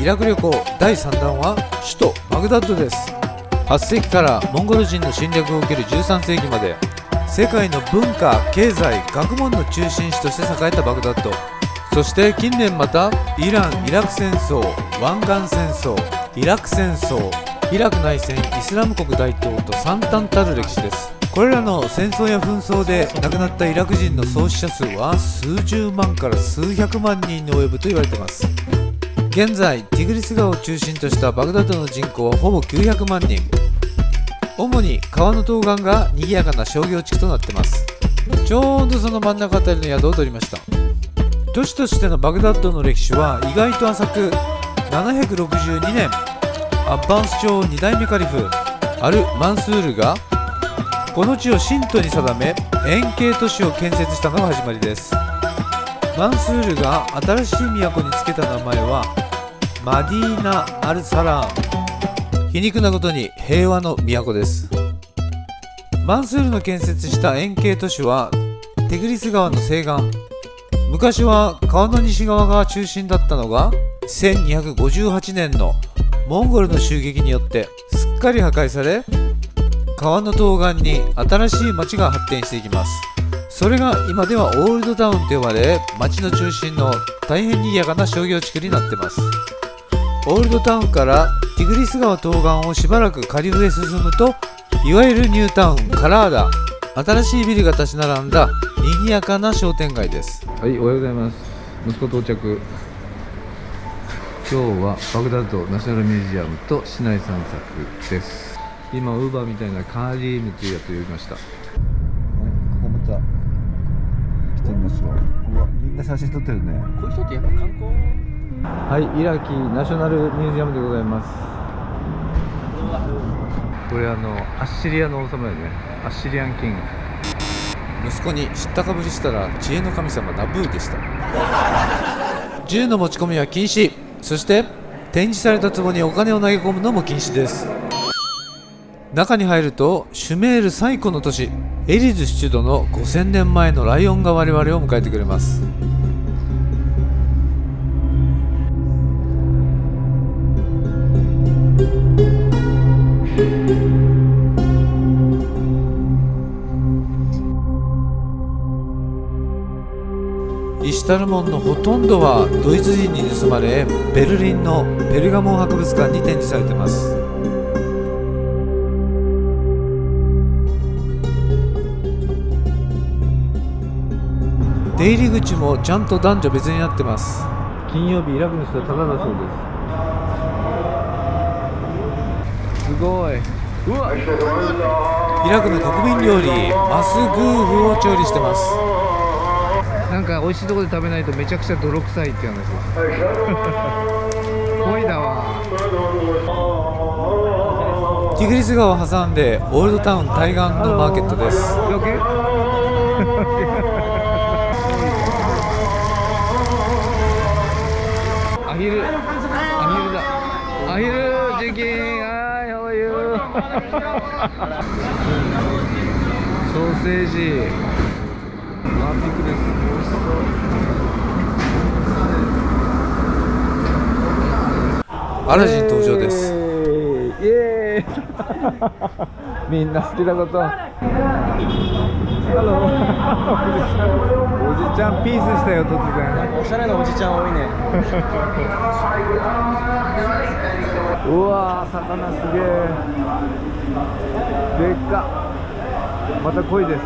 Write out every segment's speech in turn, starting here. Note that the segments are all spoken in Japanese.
ラク旅行第3弾は首都バグダッドです。8世紀からモンゴル人の侵略を受ける13世紀まで世界の文化、経済、学問の中心地として栄えたバグダッド。そして近年またイラン・イラク戦争、湾岸戦争、イラク戦争、イラク内戦、イスラム国台頭と惨憺たる歴史です。これらの戦争や紛争で亡くなったイラク人の総死者数は数十万から数百万人に及ぶと言われています。現在ティグリス川を中心としたバグダッドの人口はほぼ900万人。主に川の東岸が賑やかな商業地区となっています。ちょうどその真ん中あたりの宿を取りました。都市としてのバグダッドの歴史は意外と浅く、762年アッバンス朝2代目カリフアル・マンスールがこの地を信徒に定め円形都市を建設したのが始まりです。マンスールが新しい都につけた名前はマディーナ・アル・サラーン。皮肉なことに平和の都です。マンスールの建設した円形都市はティグリス川の西岸、昔は川の西側が中心だったのが1258年のモンゴルの襲撃によってすっかり破壊され、川の東岸に新しい町が発展していきます。それが今ではオールドタウンと呼ばれ、町の中心の大変賑やかな商業地区になっています。オールドタウンからティグリス川東岸をしばらく下流へ進むと、いわゆるニュータウンカラーダ、新しいビルが立ち並んだ賑やかな商店街です。はい、おはようございます。息子到着。今日はバグダッドナショナルミュージアムと市内散策です。今ウーバーみたいなカーリームというやつを呼びました。はい、ここまた来てみましょう。うわ、みんな写真撮ってるね。こういう人ってやっぱ観光。はい、イラキナショナルミュージアムでございます。これアッシリアの王様よね。アッシリアンキング。息子に知ったかぶりしたら知恵の神様ナブーでした。銃の持ち込みは禁止。そして展示された壺にお金を投げ込むのも禁止です。中に入るとシュメール最古の都市エリズ出土の5000年前のライオンが我々を迎えてくれます。イシュタル門のほとんどはドイツ人に盗まれ、ベルリンのペルガモン博物館に展示されています。出入り口もちゃんと男女別になってます。金曜日イラクの人はタダだそうです。すごい。うわ、イラクの国民料理マスグーフを調理してます。なんか美味しいところで食べないとめちゃくちゃ泥臭いって話です。恋だわ。ティグリス川を挟んでオールドタウン対岸のマーケットです。アヒルだ。アヒルチキン。はい、how are you？ ソーセージ。マーピクです。美味しそう。アラジン登場です。イエーイみんな好きなこと。ハロー。おじちゃんピースしたよ、突然。おしゃれなおじちゃん多いね。うわー、魚すげえ。でっか。また濃いです。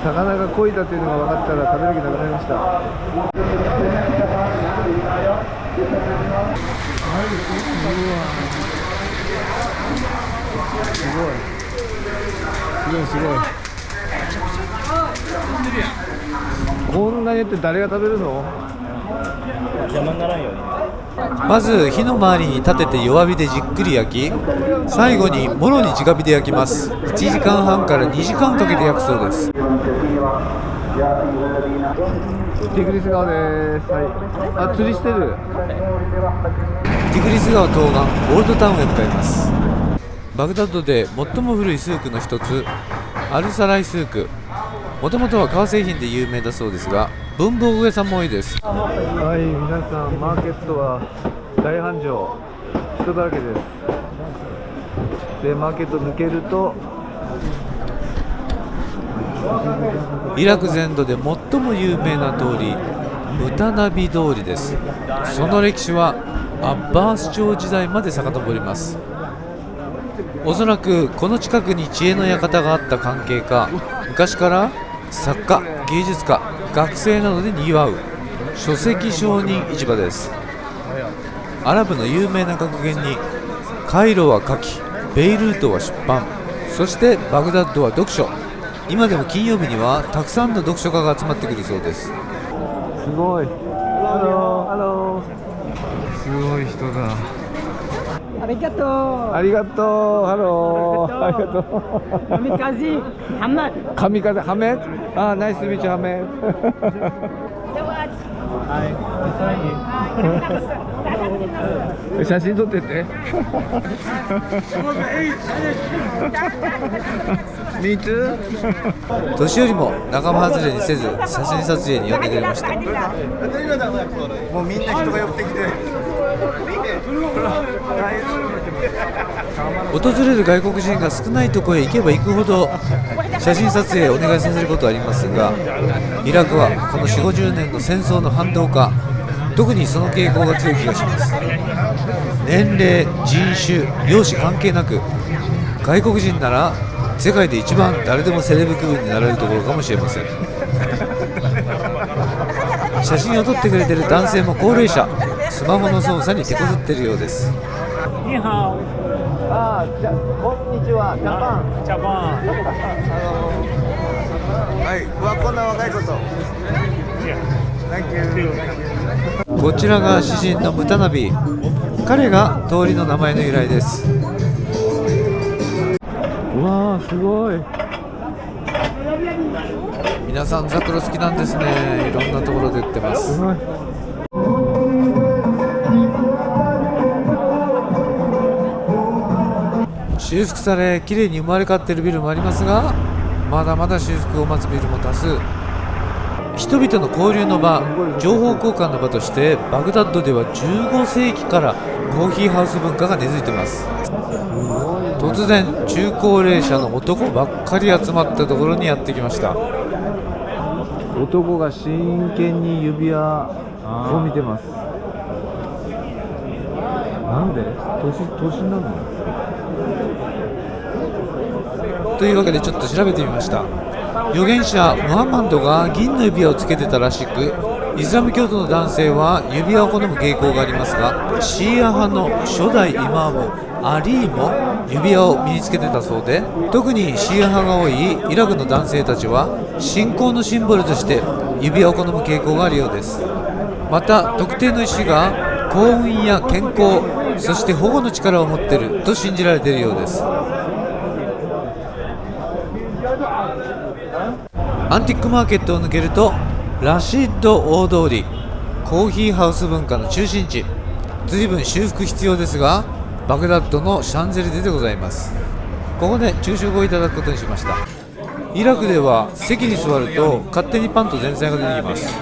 魚が鯉だというのが分かったら食べる気なくなりました。すごい。こんなにって誰が食べるの？邪魔にならんように。まず火の周りに立てて弱火でじっくり焼き、最後にもろに直火で焼きます。1時間半から2時間かけて焼くそうです。ティグリス川です。はい、釣りしてる。ティグリス川東岸オールドタウンへ向かいます。バグダッドで最も古いスークの一つアルサライスーク。もともとは革製品で有名だそうですが、文房具屋さんも多いです。はい、皆さん、マーケットは大繁盛、人だらけです。で、マーケット抜けるとイラク全土で最も有名な通り、ムタナビ通りです。その歴史はアッバース朝時代まで遡ります。おそらくこの近くに知恵の館があった関係か、昔から作家、芸術家、学生などでにぎわう書籍商人市場です。アラブの有名な格言に、カイロは書き、ベイルートは出版、そしてバグダッドは読書。今でも金曜日にはたくさんの読書家が集まってくるそうです。すごい。ハロー。すごい人だ。ありがとう。ありがとう。ハロー。ありがとう。Kamikaze Hamad。神風ハメッ。あ、ナイスビーチハメッ。写真撮ってて。Me too。年寄りも仲間外れにせず写真撮影に呼んでくれました。もうみんな人が寄ってきて。訪れる外国人が少ないところへ行けば行くほど写真撮影をお願いさせることはありますが、イラクはこの 4,50 年の戦争の反動か、特にその傾向が強い気がします。年齢、人種、容姿関係なく、外国人なら世界で一番誰でもセレブ気分になれるところかもしれません。写真を撮ってくれている男性も高齢者、スマホの操作に手こずっているようです。你好。あ、こんにちは。ジャパン。ジャパン。はい、うわ、こんな若いこと。Thank you。こちらが詩人のムタナビ。彼が通りの名前の由来です。うわー、すごい。皆さんザクロ好きなんですね。いろんなところで売ってます。修復されきれいに生まれ変わっているビルもありますが、まだまだ修復を待つビルも多数。人々の交流の場、情報交換の場としてバグダッドでは15世紀からコーヒーハウス文化が根付いています。突然中高齢者の男ばっかり集まったところにやってきました。男が真剣に指輪を見てます。なんで年なのというわけでちょっと調べてみました。預言者ムハンマドが銀の指輪をつけてたらしく、イスラム教徒の男性は指輪を好む傾向がありますが、シーア派の初代イマームアリーも指輪を身につけてたそうで、特にシーア派が多いイラクの男性たちは信仰のシンボルとして指輪を好む傾向があるようです。また特定の石が幸運や健康、そして保護の力を持っていると信じられているようです。アンティックマーケットを抜けるとラシッド大通り、コーヒーハウス文化の中心地。随分修復必要ですが、バグダッドのシャンゼリゼでございます。ここで昼食をいただくことにしました。イラクでは席に座ると勝手にパンと前菜が出てきます。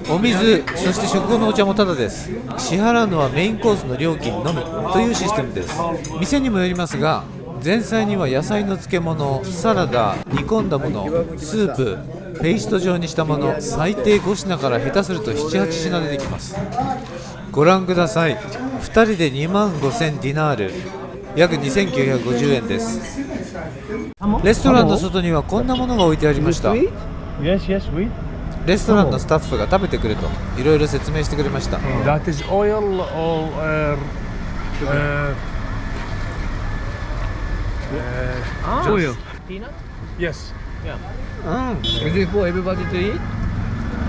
お水、そして食後のお茶もタダです。支払うのはメインコースの料金のみというシステムです。店にもよりますが、前菜には野菜の漬物、サラダ、煮込んだもの、スープ、ペースト状にしたもの、最低5品から下手すると 7,8 品出てきます。ご覧ください。2人で25,000ディナール、約2,950円です。レストランの外にはこんなものが置いてありました。レストランのスタッフが食べてくれといろいろ説明してくれました。That is oil or oil. Peanut? Yes. Is it for everybody to eat?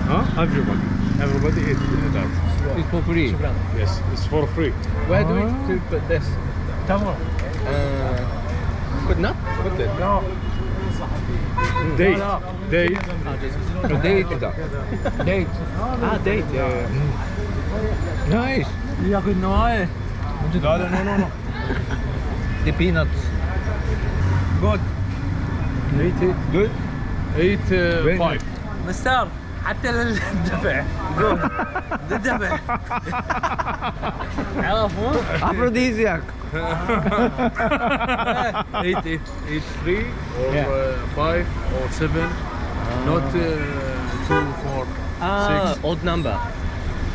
Huh? Everybody eats that. It's for free. Yes, it's for free. Where do we put this? Tamar. Put nut? Put it. No. Date. Date. Date だ。Date. Ah, date. Yeah. Nice. Yeah, good night. No. The peanuts. Good. Good. 8 5. Mister, حتى للدفع للدفع عرفوا؟ アフロディーズヤク Eat 3 or Yeah. 5 or 7. Not 2, 4, Ah, 6. odd number.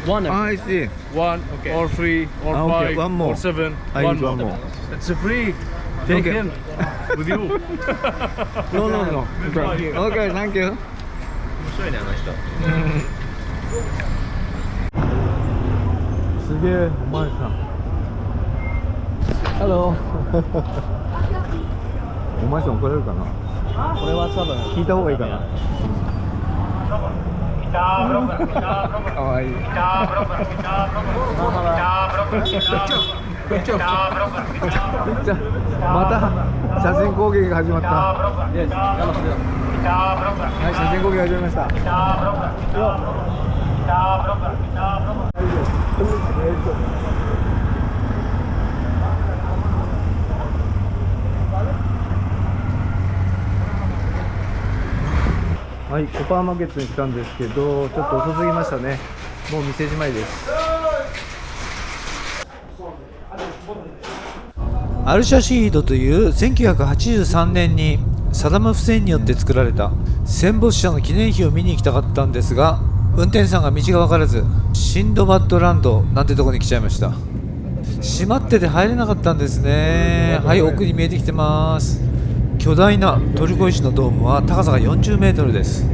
One. I see. 1 or 3 or Ah, okay, 5 one more. or 7. I One need one more. It's a free. Take Okay. him with you. No, no, no. Okay, thank you. 面白いね、あの人。すげえ、お前さん。Hello. お前さん怒られるかな。これは多分聞いた方がいいかな。かわいい。また写真攻撃が始まった。はい、写真攻撃始めました。はい、コパーマーケットに来たんですけど、ちょっと遅すぎましたね。もう店じまいです。アルシャシードという1983年にサダム・フセインによって作られた戦没者の記念碑を見に行きたかったんですが、運転手さんが道が分からず、シンドバッドランドなんてとこに来ちゃいました。閉まってて入れなかったんですね。はい、奥に見えてきてます。巨大なトルコ石のドームは高さが40メートルです。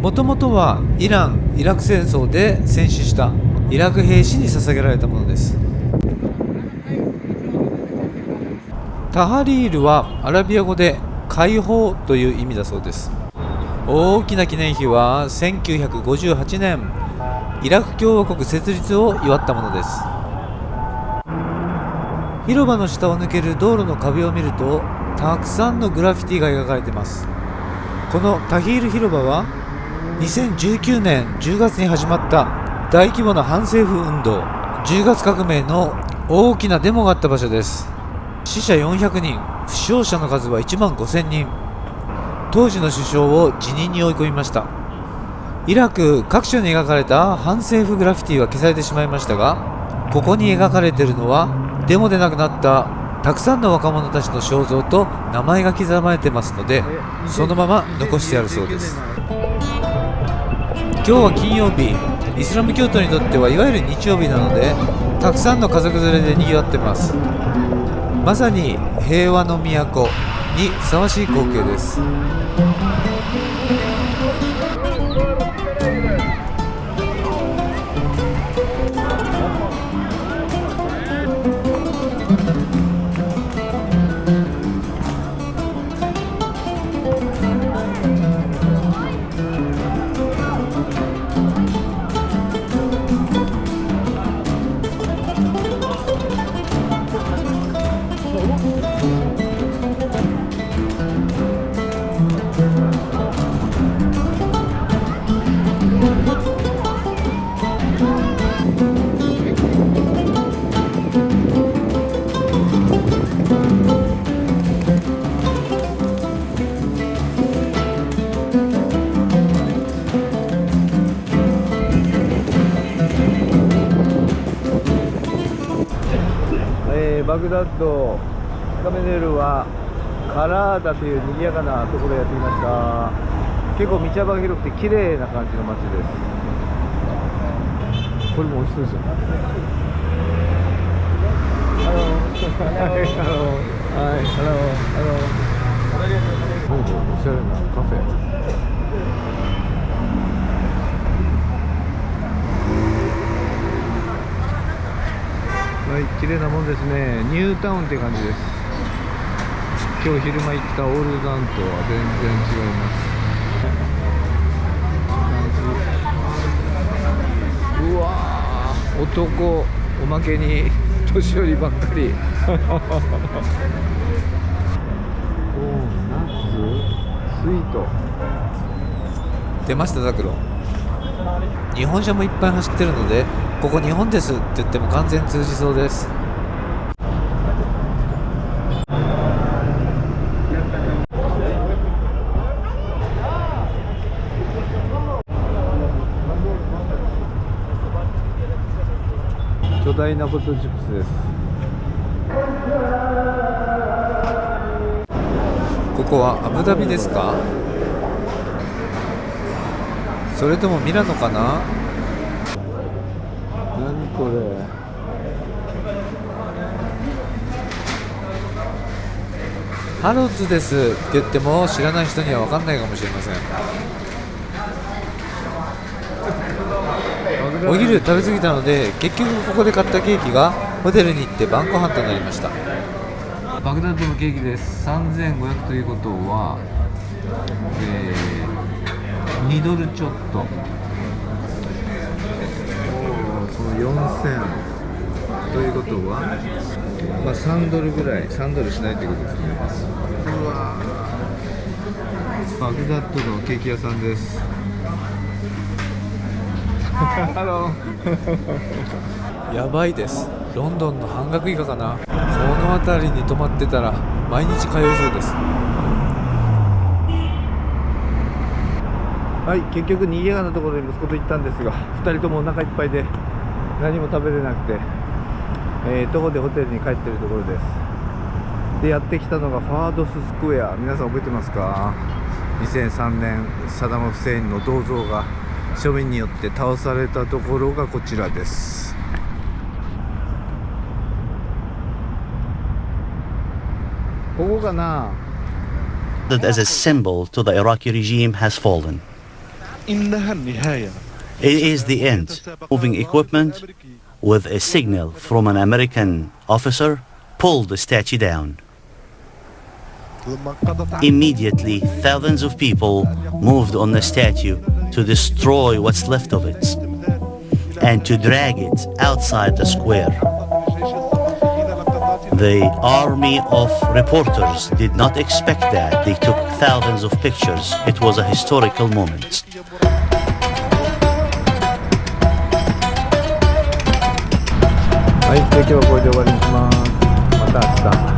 もともとはイラク戦争で戦死したイラク兵士に捧げられたものです。タハリールはアラビア語で解放という意味だそうです。大きな記念碑は1958年イラク共和国設立を祝ったものです。広場の下を抜ける道路の壁を見るとたくさんのグラフィティが描かれています。このタヒール広場は2019年10月に始まった大規模な反政府運動10月革命の大きなデモがあった場所です。死者400人、負傷者の数は1万5000人。当時の首相を辞任に追い込みました。イラク各所に描かれた反政府グラフィティは消されてしまいましたが、ここに描かれているのはデモで亡くなったたくさんの若者たちの肖像と名前が刻まれてますので、そのまま残してあるそうです。今日は金曜日、イスラム教徒にとってはいわゆる日曜日なので、たくさんの家族連れで賑わってます。まさに平和の都にふさわしい光景です。バグダッドカメネルはカラーダという賑やかなところへやってきました。結構道幅が広くて綺麗な感じの街です。これも美味しそうですよ。おしゃれなカフェ。はい、綺麗なもんですね。ニュータウンって感じです。今日昼間行ったオールダンとは全然違います。うわー、男おまけに年寄りばっかり。コーン、ナッツ、スイート。出ましたザクロ。日本車もいっぱい走ってるので、ここ日本ですって言っても完全通じそうです。巨大なポテトチップスです。ここはアブダビですか？それともミラノかな？何これ。ハロッズですって言っても知らない人には分かんないかもしれません。お昼食べ過ぎたので結局ここで買ったケーキがホテルに行って晩ご飯となりました。バグダッドのケーキです。3500ということは、2ドルちょっと。その4000ということは、まあ、3ドルぐらい、3ドルしないということですね。うわー、バグダッドのケーキ屋さんです。ハロー。やばいです。ロンドンの半額以下かな。この辺りに泊まってたら毎日通えそうです。はい、結局賑やかなところに息子と行ったんですが、2人ともお腹いっぱいで何も食べれなくて、徒歩でホテルに帰ってるところです。で、やってきたのがファードススクエア。皆さん覚えてますか？2003年サダム・フセインの銅像が庶民によって倒されたところがこちらです。ここかなas a symbol to the Iraqi regime has fallen. It is the end. Moving equipment with a signal from an American officer pulled the statue down. Immediately, thousands of people moved on the statue to destroy what's left of it and to drag it outside the square. The army of reporters did not expect that. They took thousands of pictures. It was a historical moment. はい、今日はこれで終わりにします。また明日。